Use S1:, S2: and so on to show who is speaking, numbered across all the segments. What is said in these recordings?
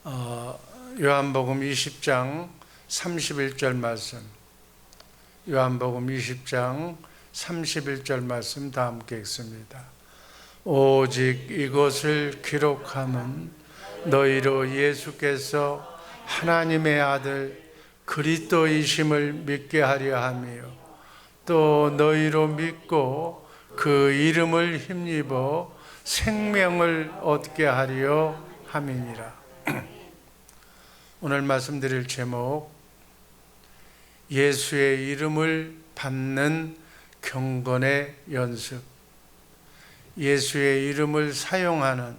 S1: 요한복음 20장 31절 말씀, 요한복음 20장 31절 말씀 다 함께 읽습니다. 오직 이것을 기록함은 너희로 예수께서 하나님의 아들 그리스도이심을 믿게 하려 함이요 또 너희로 믿고 그 이름을 힘입어 생명을 얻게 하려 함이니라. 오늘 말씀드릴 제목, 예수의 이름을 받는 경건의 연습. 예수의 이름을 사용하는,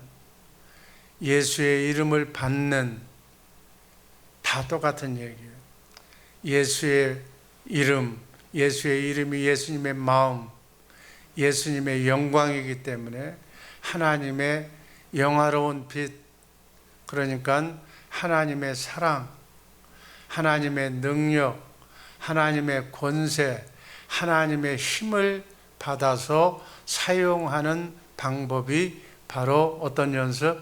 S1: 예수의 이름을 받는, 다 똑같은 얘기예요. 예수의 이름, 예수의 이름이 예수님의 마음, 예수님의 영광이기 때문에 하나님의 영화로운 빛, 그러니까 하나님의 사랑, 하나님의 능력, 하나님의 권세, 하나님의 힘을 받아서 사용하는 방법이 바로 어떤 연습?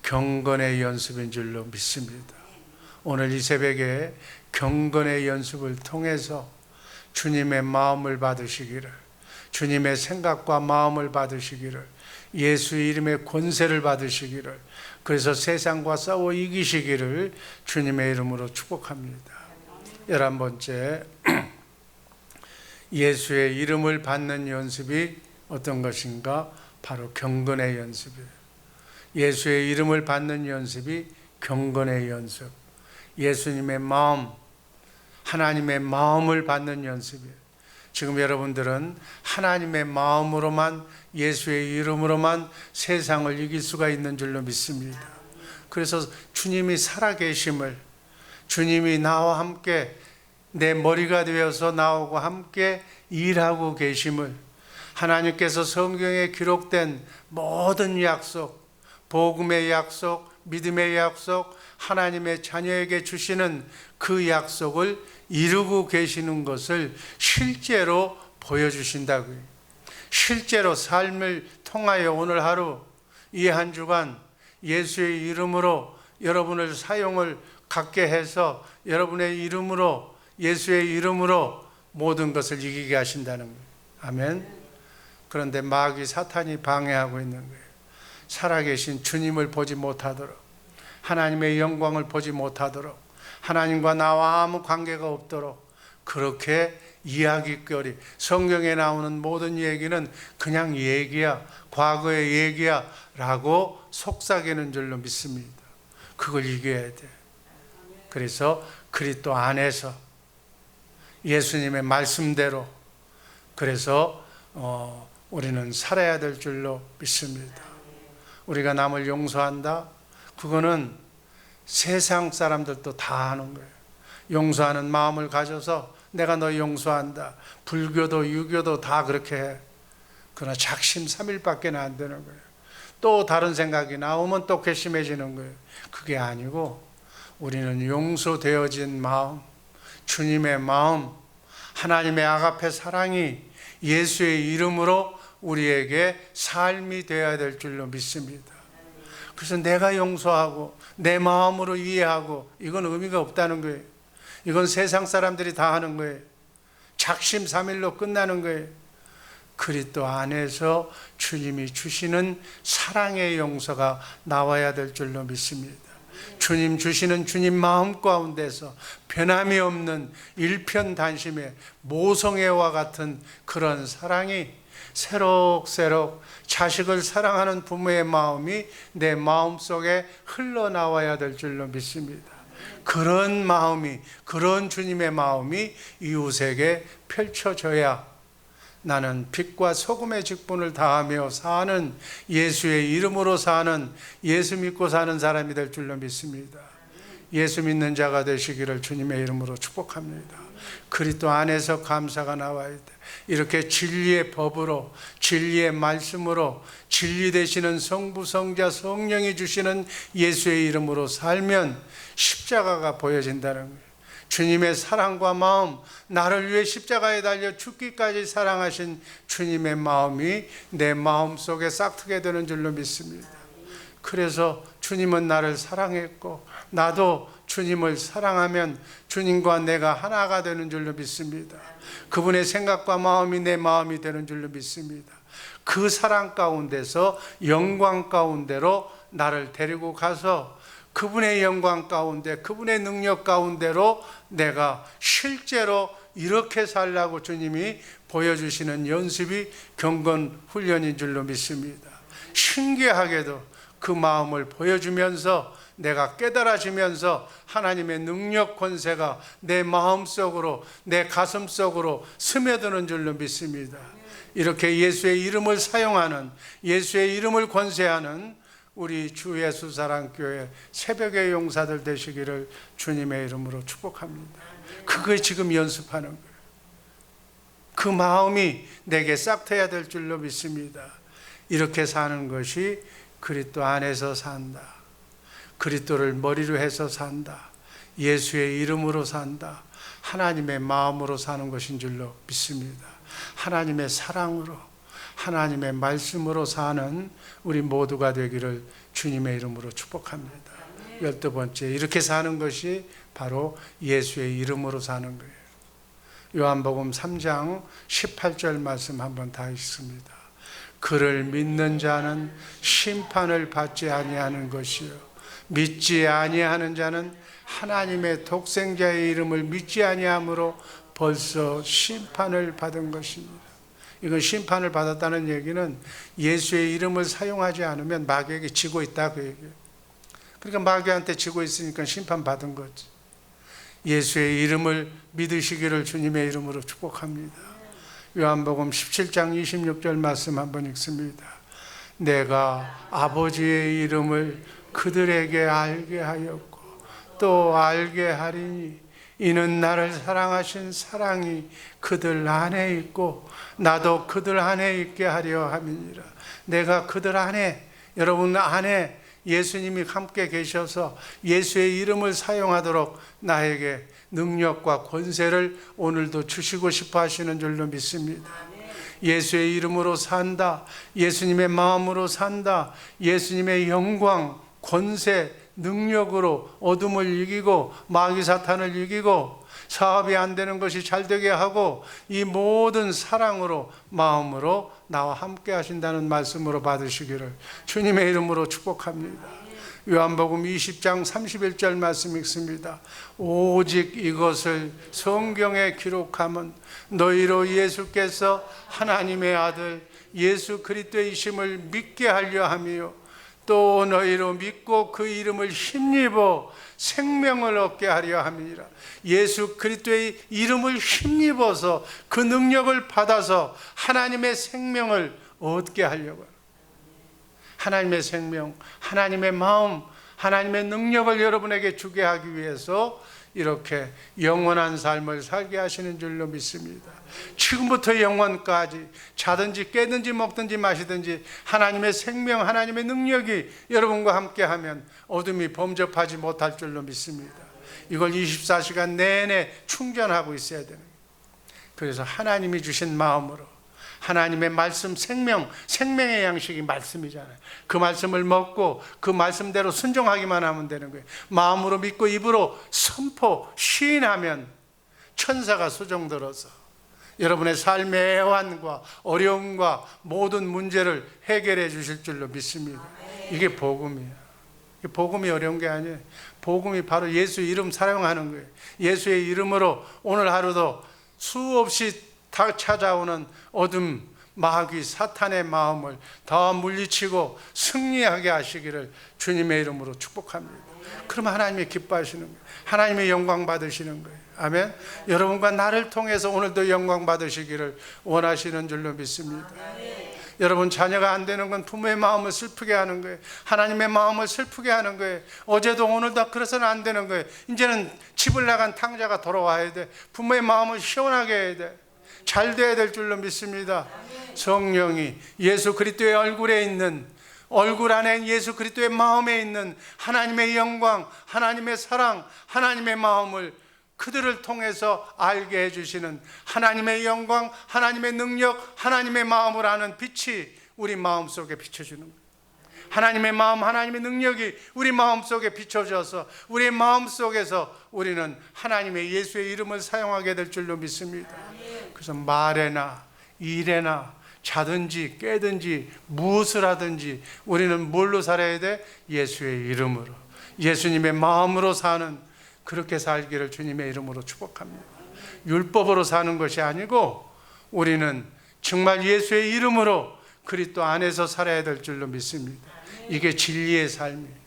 S1: 경건의 연습인 줄로 믿습니다. 오늘 이 새벽에 경건의 연습을 통해서 주님의 마음을 받으시기를, 주님의 생각과 마음을 받으시기를, 예수의 이름의 권세를 받으시기를, 그래서 세상과 싸워 이기시기를 주님의 이름으로 축복합니다. 11번째, 예수의 이름을 받는 연습이 어떤 것인가? 바로 경건의 연습이에요. 예수의 이름을 받는 연습이 경건의 연습, 예수님의 마음, 하나님의 마음을 받는 연습이에요. 지금 여러분들은 하나님의 마음으로만, 예수의 이름으로만 세상을 이길 수가 있는 줄로 믿습니다. 그래서 주님이 살아계심을, 주님이 나와 함께 내 머리가 되어서 나하고 함께 일하고 계심을, 하나님께서 성경에 기록된 모든 약속, 복음의 약속, 믿음의 약속, 하나님의 자녀에게 주시는 그 약속을 이루고 계시는 것을 실제로 보여주신다고요. 실제로 삶을 통하여 오늘 하루, 이 한 주간 예수의 이름으로 여러분을 사용을 갖게 해서 여러분의 이름으로, 예수의 이름으로 모든 것을 이기게 하신다는 거예요. 아멘. 그런데 마귀 사탄이 방해하고 있는 거예요. 살아계신 주님을 보지 못하도록, 하나님의 영광을 보지 못하도록, 하나님과 나와 아무 관계가 없도록 그렇게 이야기거리, 성경에 나오는 모든 얘기는 그냥 얘기야, 과거의 얘기야 라고 속삭이는 줄로 믿습니다. 그걸 이겨야 돼. 그래서 그리스도 안에서 예수님의 말씀대로, 그래서 우리는 살아야 될 줄로 믿습니다. 우리가 남을 용서한다? 그거는 세상 사람들도 다 하는 거예요. 용서하는 마음을 가져서 내가 너 용서한다. 불교도 유교도 다 그렇게 해. 그러나 작심삼일밖에 안 되는 거예요. 또 다른 생각이 나오면 또 괘씸해지는 거예요. 그게 아니고 우리는 용서되어진 마음, 주님의 마음, 하나님의 아가페 사랑이 예수의 이름으로 우리에게 삶이 되어야 될 줄로 믿습니다. 그래서 내가 용서하고 내 마음으로 이해하고 이건 의미가 없다는 거예요. 이건 세상 사람들이 다 하는 거예요. 작심삼일로 끝나는 거예요. 그리스도 안에서 주님이 주시는 사랑의 용서가 나와야 될 줄로 믿습니다. 주님 주시는 주님 마음 가운데서 변함이 없는 일편단심의 모성애와 같은 그런 사랑이 새록새록 자식을 사랑하는 부모의 마음이 내 마음속에 흘러나와야 될 줄로 믿습니다. 그런 마음이, 그런 주님의 마음이 이웃에게 펼쳐져야 나는 빛과 소금의 직분을 다하며 사는, 예수의 이름으로 사는, 예수 믿고 사는 사람이 될 줄로 믿습니다. 예수 믿는 자가 되시기를 주님의 이름으로 축복합니다. 그리스도 안에서 감사가 나와야 돼. 이렇게 진리의 법으로, 진리의 말씀으로, 진리 되시는 성부, 성자, 성령이 주시는 예수의 이름으로 살면 십자가가 보여진다는 거예요. 주님의 사랑과 마음, 나를 위해 십자가에 달려 죽기까지 사랑하신 주님의 마음이 내 마음속에 싹트게 되는 줄로 믿습니다. 그래서 주님은 나를 사랑했고 나도 주님을 사랑하면 주님과 내가 하나가 되는 줄로 믿습니다. 그분의 생각과 마음이 내 마음이 되는 줄로 믿습니다. 그 사랑 가운데서 영광 가운데로 나를 데리고 가서 그분의 영광 가운데, 그분의 능력 가운데로 내가 실제로 이렇게 살라고 주님이 보여주시는 연습이 경건 훈련인 줄로 믿습니다. 신기하게도 그 마음을 보여주면서 내가 깨달아지면서 하나님의 능력 권세가 내 마음속으로, 내 가슴속으로 스며드는 줄로 믿습니다. 이렇게 예수의 이름을 사용하는, 예수의 이름을 권세하는 우리 주 예수 사랑교회 새벽의 용사들 되시기를 주님의 이름으로 축복합니다. 그거 지금 연습하는 거예요. 그 마음이 내게 싹트야 될 줄로 믿습니다. 이렇게 사는 것이 그리스도 안에서 산다. 그리스도를 머리로 해서 산다. 예수의 이름으로 산다. 하나님의 마음으로 사는 것인 줄로 믿습니다. 하나님의 사랑으로, 하나님의 말씀으로 사는 우리 모두가 되기를 주님의 이름으로 축복합니다. 12번째, 이렇게 사는 것이 바로 예수의 이름으로 사는 거예요. 요한복음 3장 18절 말씀 한번 다 읽습니다. 그를 믿는 자는 심판을 받지 아니하는 것이요 믿지 아니하는 자는 하나님의 독생자의 이름을 믿지 아니함으로 벌써 심판을 받은 것입니다. 이건 심판을 받았다는 얘기는 예수의 이름을 사용하지 않으면 마귀에게 지고 있다 그 얘기예요. 그러니까 마귀한테 지고 있으니까 심판받은 거지. 예수의 이름을 믿으시기를 주님의 이름으로 축복합니다. 요한복음 17장 26절 말씀 한번 읽습니다. 내가 아버지의 이름을 그들에게 알게 하였고 또 알게 하리니 이는 나를 사랑하신 사랑이 그들 안에 있고 나도 그들 안에 있게 하려 함이니라. 내가 그들 안에, 여러분 안에 예수님이 함께 계셔서 예수의 이름을 사용하도록 나에게 능력과 권세를 오늘도 주시고 싶어 하시는 줄로 믿습니다. 예수의 이름으로 산다. 예수님의 마음으로 산다. 예수님의 영광, 권세, 능력으로 어둠을 이기고 마귀 사탄을 이기고 사업이 안 되는 것이 잘 되게 하고 이 모든 사랑으로, 마음으로 나와 함께 하신다는 말씀으로 받으시기를 주님의 이름으로 축복합니다. 요한복음 20장 31절 말씀 읽습니다. 오직 이것을 성경에 기록함은 너희로 예수께서 하나님의 아들 예수 그리스도이심을 믿게 하려 함이요 또 너희로 믿고 그 이름을 힘입어 생명을 얻게 하려 함이니라. 예수 그리스도의 이름을 힘입어서 그 능력을 받아서 하나님의 생명을 얻게 하려고, 하나님의 생명, 하나님의 마음, 하나님의 능력을 여러분에게 주게 하기 위해서 이렇게 영원한 삶을 살게 하시는 줄로 믿습니다. 지금부터 영원까지 자든지 깨든지 먹든지 마시든지 하나님의 생명, 하나님의 능력이 여러분과 함께하면 어둠이 범접하지 못할 줄로 믿습니다. 이걸 24시간 내내 충전하고 있어야 되는 거예요. 그래서 하나님이 주신 마음으로 하나님의 말씀, 생명의 양식이 말씀이잖아요. 그 말씀을 먹고 그 말씀대로 순종하기만 하면 되는 거예요. 마음으로 믿고 입으로 선포, 시인하면 천사가 수종들어서 여러분의 삶의 애환과 어려움과 모든 문제를 해결해 주실 줄로 믿습니다. 이게 복음이에요. 복음이 어려운 게 아니에요. 복음이 바로 예수 이름 사용하는 거예요. 예수의 이름으로 오늘 하루도 수없이 다 찾아오는 어둠, 마귀, 사탄의 마음을 더 물리치고 승리하게 하시기를 주님의 이름으로 축복합니다. 그러면 하나님이 기뻐하시는 거예요. 하나님의 영광 받으시는 거예요. 아멘. 여러분과 나를 통해서 오늘도 영광 받으시기를 원하시는 줄로 믿습니다. 여러분 자녀가 안 되는 건 부모의 마음을 슬프게 하는 거예요. 하나님의 마음을 슬프게 하는 거예요. 어제도 오늘도 그래서는 안 되는 거예요. 이제는 집을 나간 탕자가 돌아와야 돼. 부모의 마음을 시원하게 해야 돼. 잘 돼야 될 줄로 믿습니다. 성령이 예수 그리스도의 얼굴에 있는, 얼굴 안에 예수 그리스도의 마음에 있는 하나님의 영광, 하나님의 사랑, 하나님의 마음을 그들을 통해서 알게 해주시는 하나님의 영광, 하나님의 능력, 하나님의 마음을 아는 빛이 우리 마음속에 비춰주는 거예요. 하나님의 마음, 하나님의 능력이 우리 마음속에 비춰져서 우리의 마음속에서 우리는 하나님의 예수의 이름을 사용하게 될 줄로 믿습니다. 그래서 말에나 일에나 자든지 깨든지 무엇을 하든지 우리는 뭘로 살아야 돼? 예수의 이름으로, 예수님의 마음으로 사는, 그렇게 살기를 주님의 이름으로 축복합니다. 율법으로 사는 것이 아니고 우리는 정말 예수의 이름으로 그리스도 안에서 살아야 될 줄로 믿습니다. 이게 진리의 삶이에요.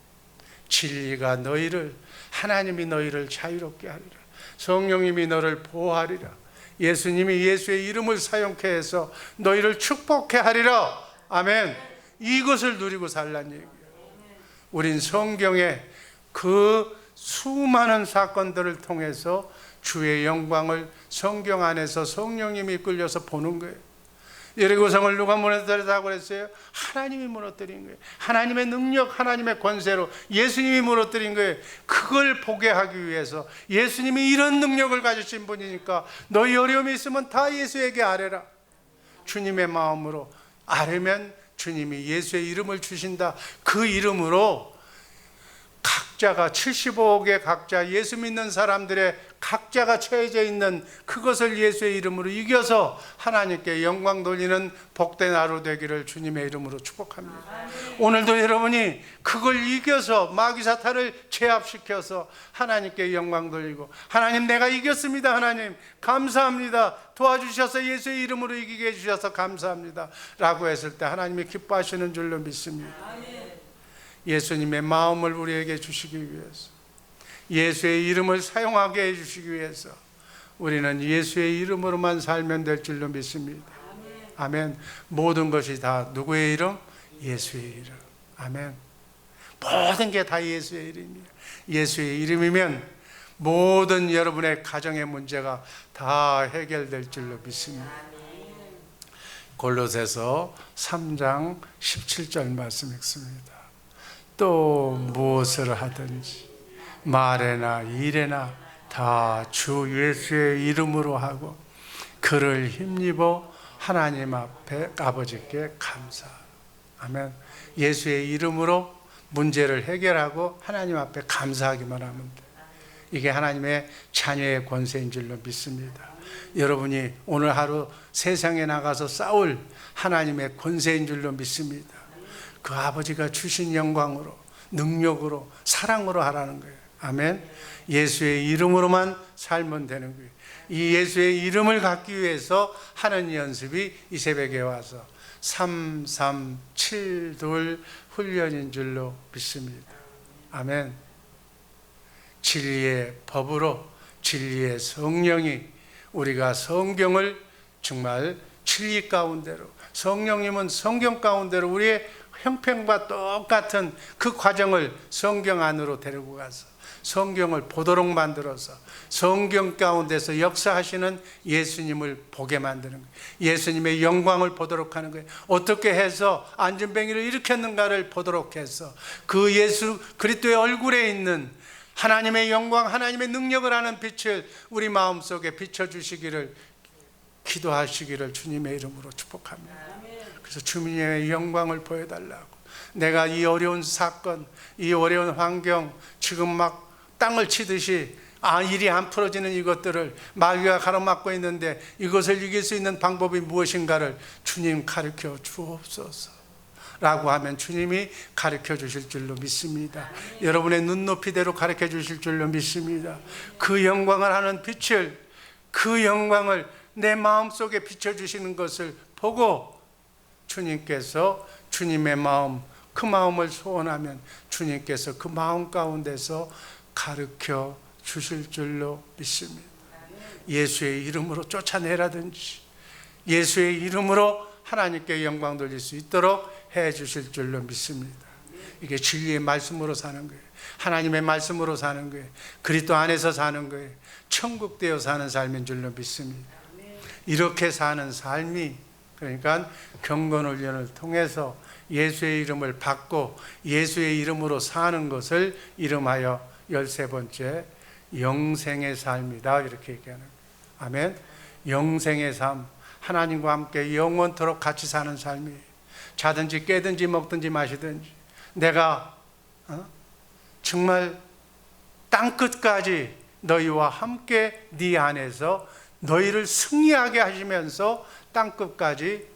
S1: 진리가 너희를, 하나님이 너희를 자유롭게 하리라. 성령님이 너를 보호하리라. 예수님이 예수의 이름을 사용케 해서 너희를 축복해 하리라. 아멘. 이것을 누리고 살란 얘기예요. 우린 성경에 그 수많은 사건들을 통해서 주의 영광을 성경 안에서 성령님이 이끌려서 보는 거예요. 여리고성을 누가 무너뜨렸다고 그랬어요? 하나님이 무너뜨린 거예요. 하나님의 능력, 하나님의 권세로 예수님이 무너뜨린 거예요. 그걸 보게 하기 위해서 예수님이 이런 능력을 가지신 분이니까 너희 어려움이 있으면 다 예수에게 아뢰라. 주님의 마음으로 아뢰면 주님이 예수의 이름을 주신다. 그 이름으로 각자가 75억의 각자, 예수 믿는 사람들의 각자가 처해져 있는 그것을 예수의 이름으로 이겨서 하나님께 영광 돌리는 복된 하루 되기를 주님의 이름으로 축복합니다. 오늘도 여러분이 그걸 이겨서 마귀 사탄을 제압시켜서 하나님께 영광 돌리고, 하나님 내가 이겼습니다, 하나님 감사합니다, 도와주셔서 예수의 이름으로 이기게 해주셔서 감사합니다 라고 했을 때 하나님이 기뻐하시는 줄로 믿습니다. 예수님의 마음을 우리에게 주시기 위해서, 예수의 이름을 사용하게 해주시기 위해서 우리는 예수의 이름으로만 살면 될 줄로 믿습니다. 아멘. 모든 것이 다 누구의 이름? 예수의 이름. 아멘. 모든 게 다 예수의 이름이에요. 예수의 이름이면 모든 여러분의 가정의 문제가 다 해결될 줄로 믿습니다. 골로새서 3장 17절 말씀 읽습니다. 또 무엇을 하든지 말에나 일에나 다 주 예수의 이름으로 하고 그를 힘입어 하나님 앞에 아버지께 감사. 아멘. 예수의 이름으로 문제를 해결하고 하나님 앞에 감사하기만 하면 돼. 이게 하나님의 자녀의 권세인 줄로 믿습니다. 여러분이 오늘 하루 세상에 나가서 싸울 하나님의 권세인 줄로 믿습니다. 그 아버지가 주신 영광으로, 능력으로, 사랑으로 하라는 거예요. 아멘. 예수의 이름으로만 살면 되는 거예요. 이 예수의 이름을 갖기 위해서 하는 연습이 이 새벽에 와서 3-3-7-2 훈련인 줄로 믿습니다. 아멘. 진리의 법으로, 진리의 성령이 우리가 성경을 정말 진리 가운데로, 성령님은 성경 가운데로 우리의 형편과 똑같은 그 과정을 성경 안으로 데리고 가서 성경을 보도록 만들어서 성경 가운데서 역사하시는 예수님을 보게 만드는 거예요. 예수님의 영광을 보도록 하는 거예요. 어떻게 해서 안전뱅이를 일으켰는가를 보도록 해서 그 예수 그리스도의 얼굴에 있는 하나님의 영광, 하나님의 능력을 아는 빛을 우리 마음속에 비춰주시기를 기도하시기를 주님의 이름으로 축복합니다. 그래서 주님의 영광을 보여달라고. 내가 이 어려운 사건, 이 어려운 환경, 지금 막 땅을 치듯이 일이 안 풀어지는 이것들을 마귀가 가로막고 있는데 이것을 이길 수 있는 방법이 무엇인가를 주님 가르쳐 주옵소서 라고 하면 주님이 가르쳐 주실 줄로 믿습니다. 여러분의 눈높이대로 가르쳐 주실 줄로 믿습니다. 그 영광을 하는 빛을, 그 영광을 내 마음속에 비춰주시는 것을 보고 주님께서 주님의 마음, 그 마음을 소원하면 주님께서 그 마음 가운데서 가르쳐 주실 줄로 믿습니다. 예수의 이름으로 쫓아내라든지 예수의 이름으로 하나님께 영광 돌릴 수 있도록 해 주실 줄로 믿습니다. 이게 진리의 말씀으로 사는 거예요. 하나님의 말씀으로 사는 거예요. 그리스도 안에서 사는 거예요. 천국 되어 사는 삶인 줄로 믿습니다. 이렇게 사는 삶이, 그러니까 경건훈련을 통해서 예수의 이름을 받고 예수의 이름으로 사는 것을 이름하여 13번째 영생의 삶이다, 이렇게 얘기하는 거예요. 아멘. 영생의 삶, 하나님과 함께 영원토록 같이 사는 삶이에요. 자든지 깨든지 먹든지 마시든지 내가 정말 땅끝까지 너희와 함께 네 안에서 너희를 승리하게 하시면서 땅끝까지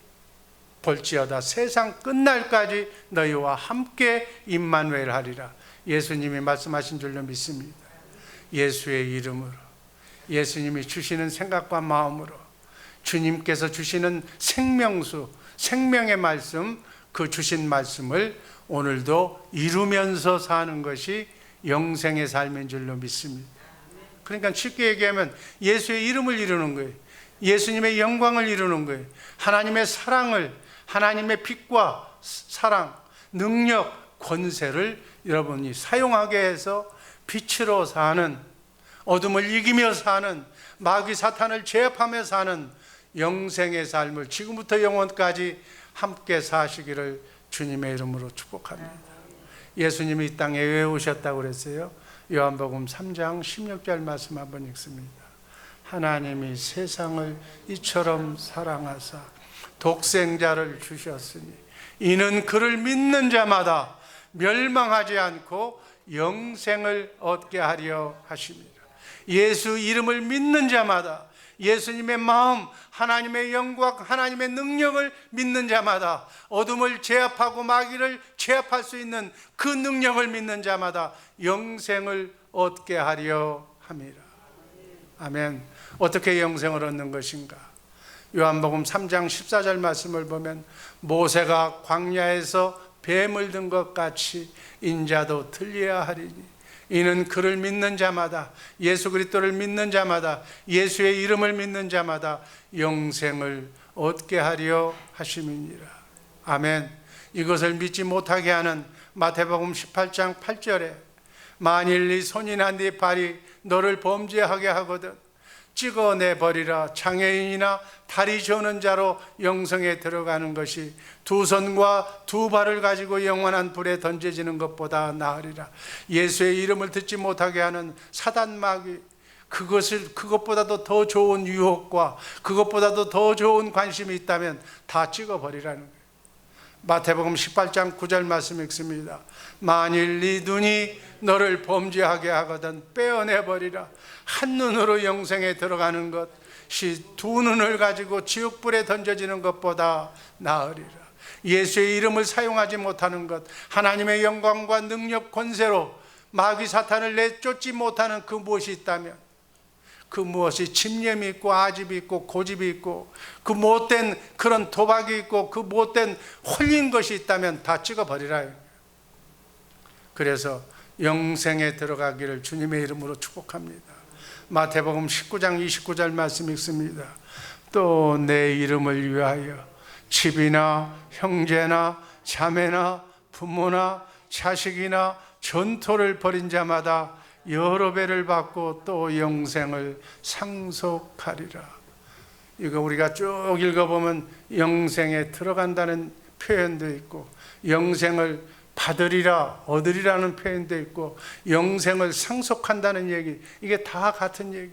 S1: 볼지어다 세상 끝날까지 너희와 함께 임마누엘 하리라. 예수님이 말씀하신 줄로 믿습니다. 예수의 이름으로, 예수님이 주시는 생각과 마음으로, 주님께서 주시는 생명수, 생명의 말씀, 그 주신 말씀을 오늘도 이루면서 사는 것이 영생의 삶인 줄로 믿습니다. 그러니까 쉽게 얘기하면 예수의 이름을 이루는 거예요. 예수님의 영광을 이루는 거예요. 하나님의 사랑을, 하나님의 빛과 사랑, 능력, 권세를 여러분이 사용하게 해서 빛으로 사는, 어둠을 이기며 사는, 마귀 사탄을 제압하며 사는 영생의 삶을 지금부터 영원까지 함께 사시기를 주님의 이름으로 축복합니다. 예수님이 이 땅에 왜 오셨다고 그랬어요? 요한복음 3장 16절 말씀 한번 읽습니다. 하나님이 세상을 이처럼 사랑하사 독생자를 주셨으니 이는 그를 믿는 자마다 멸망하지 않고 영생을 얻게 하려 하십니다. 예수 이름을 믿는 자마다, 예수님의 마음, 하나님의 영광, 하나님의 능력을 믿는 자마다, 어둠을 제압하고 마귀를 제압할 수 있는 그 능력을 믿는 자마다 영생을 얻게 하려 함이라. 아멘. 어떻게 영생을 얻는 것인가? 요한복음 3장 14절 말씀을 보면 모세가 광야에서 뱀을 든 것 같이 인자도 들려야 하리니 이는 그를 믿는 자마다, 예수 그리스도를 믿는 자마다, 예수의 이름을 믿는 자마다 영생을 얻게 하려 하심이니라. 아멘. 이것을 믿지 못하게 하는 마태복음 18장 8절에 만일 네 손이나 네 발이 너를 범죄하게 하거든 찍어내버리라. 장애인이나 다리 저는 자로 영생에 들어가는 것이 두 손과 두 발을 가지고 영원한 불에 던져지는 것보다 나으리라. 예수의 이름을 듣지 못하게 하는 사단 마귀, 그것보다도 더 좋은 유혹과 그것보다도 더 좋은 관심이 있다면 다 찍어버리라는 거예요. 마태복음 18장 9절 말씀 읽습니다. 만일 네 눈이 너를 범죄하게 하거든 빼어내버리라. 한 눈으로 영생에 들어가는 것이 두 눈을 가지고 지옥불에 던져지는 것보다 나으리라. 예수의 이름을 사용하지 못하는 것, 하나님의 영광과 능력 권세로 마귀 사탄을 내쫓지 못하는 그 무엇이 있다면, 그 무엇이 집념이 있고 아집이 있고 고집이 있고 그 못된 그런 도박이 있고 그 못된 홀린 것이 있다면 다 찍어버리라. 그래서 영생에 들어가기를 주님의 이름으로 축복합니다. 마태복음 19장 29절 말씀 읽습니다. 또 내 이름을 위하여 집이나 형제나 자매나 부모나 자식이나 전토를 벌인 자마다 여러 배를 받고 또 영생을 상속하리라. 이거 우리가 쭉 읽어보면 영생에 들어간다는 표현도 있고 영생을 받으리라, 얻으리라는 표현도 있고 영생을 상속한다는 얘기, 이게 다 같은 얘기.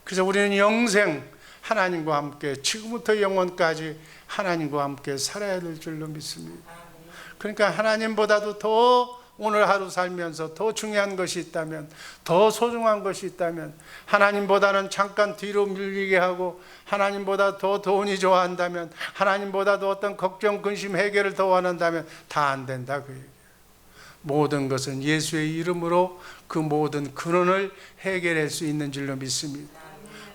S1: 그래서 우리는 영생, 하나님과 함께 지금부터 영원까지 하나님과 함께 살아야 될 줄로 믿습니다. 그러니까 하나님보다도 더 오늘 하루 살면서 더 중요한 것이 있다면, 더 소중한 것이 있다면, 하나님보다는 잠깐 뒤로 밀리게 하고 하나님보다 더 돈이 좋아한다면, 하나님보다도 어떤 걱정, 근심, 해결을 더 원한다면 다 안 된다 그 얘기예요. 모든 것은 예수의 이름으로 그 모든 근원을 해결할 수 있는 줄로 믿습니다.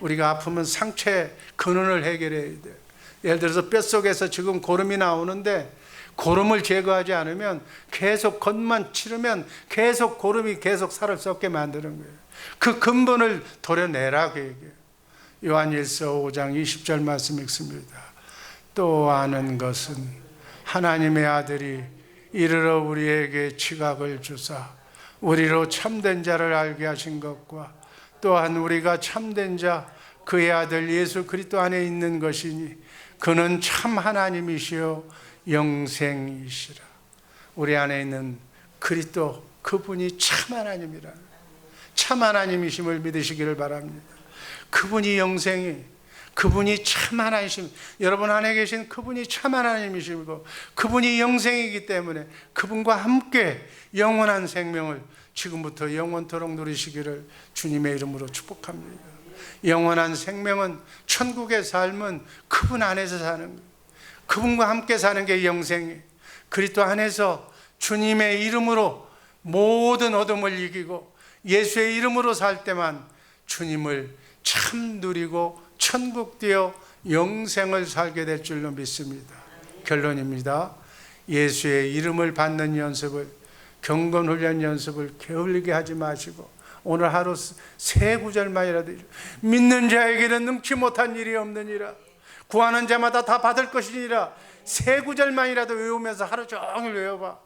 S1: 우리가 아프면 상처의 근원을 해결해야 돼요. 예를 들어서 뼛속에서 지금 고름이 나오는데 고름을 제거하지 않으면 계속 겉만 치르면 계속 고름이 계속 살을 썩게 만드는 거예요. 그 근본을 도려내라 그 얘기예요. 요한일서 5장 20절 말씀 읽습니다. 또 아는 것은 하나님의 아들이 이르러 우리에게 지각을 주사 우리로 참된 자를 알게 하신 것과 또한 우리가 참된 자 그의 아들 예수 그리스도 안에 있는 것이니 그는 참 하나님이시요 영생이시라. 우리 안에 있는 그리스도 그분이 참 하나님이라, 참 하나님이심을 믿으시기를 바랍니다. 그분이 영생이, 그분이 참 하나이심, 여러분 안에 계신 그분이 참 하나님이시고 그분이 영생이기 때문에 그분과 함께 영원한 생명을 지금부터 영원토록 누리시기를 주님의 이름으로 축복합니다. 영원한 생명은, 천국의 삶은 그분 안에서 사는 거예요. 그분과 함께 사는 게 영생이에요. 그리스도 안에서 주님의 이름으로 모든 어둠을 이기고 예수의 이름으로 살 때만 주님을 참 누리고 천국되어 영생을 살게 될 줄로 믿습니다. 결론입니다. 예수의 이름을 받는 연습을, 경건훈련 연습을 게을리게 하지 마시고 오늘 하루 세 구절만이라도, 믿는 자에게는 능치 못한 일이 없느니라, 구하는 자마다 다 받을 것이니라, 세 구절만이라도 외우면서 하루 종일 외워봐.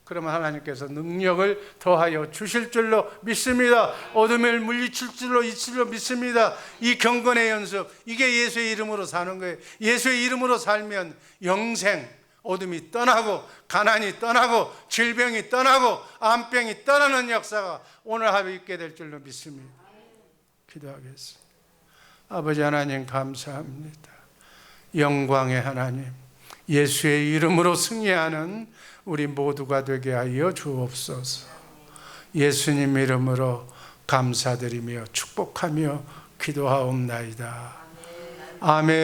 S1: 그러면 하나님께서 능력을 더하여 주실 줄로 믿습니다. 어둠을 물리칠 줄로 믿습니다. 이 경건의 연습, 이게 예수의 이름으로 사는 거예요. 예수의 이름으로 살면 영생, 어둠이 떠나고 가난이 떠나고 질병이 떠나고 암병이 떠나는 역사가 오늘 하루 있게 될 줄로 믿습니다. 기도하겠습니다. 아버지 하나님 감사합니다. 영광의 하나님, 예수의 이름으로 승리하는 우리 모두가 되게 하여 주옵소서. 예수님 이름으로 감사드리며 축복하며 기도하옵나이다. 아멘.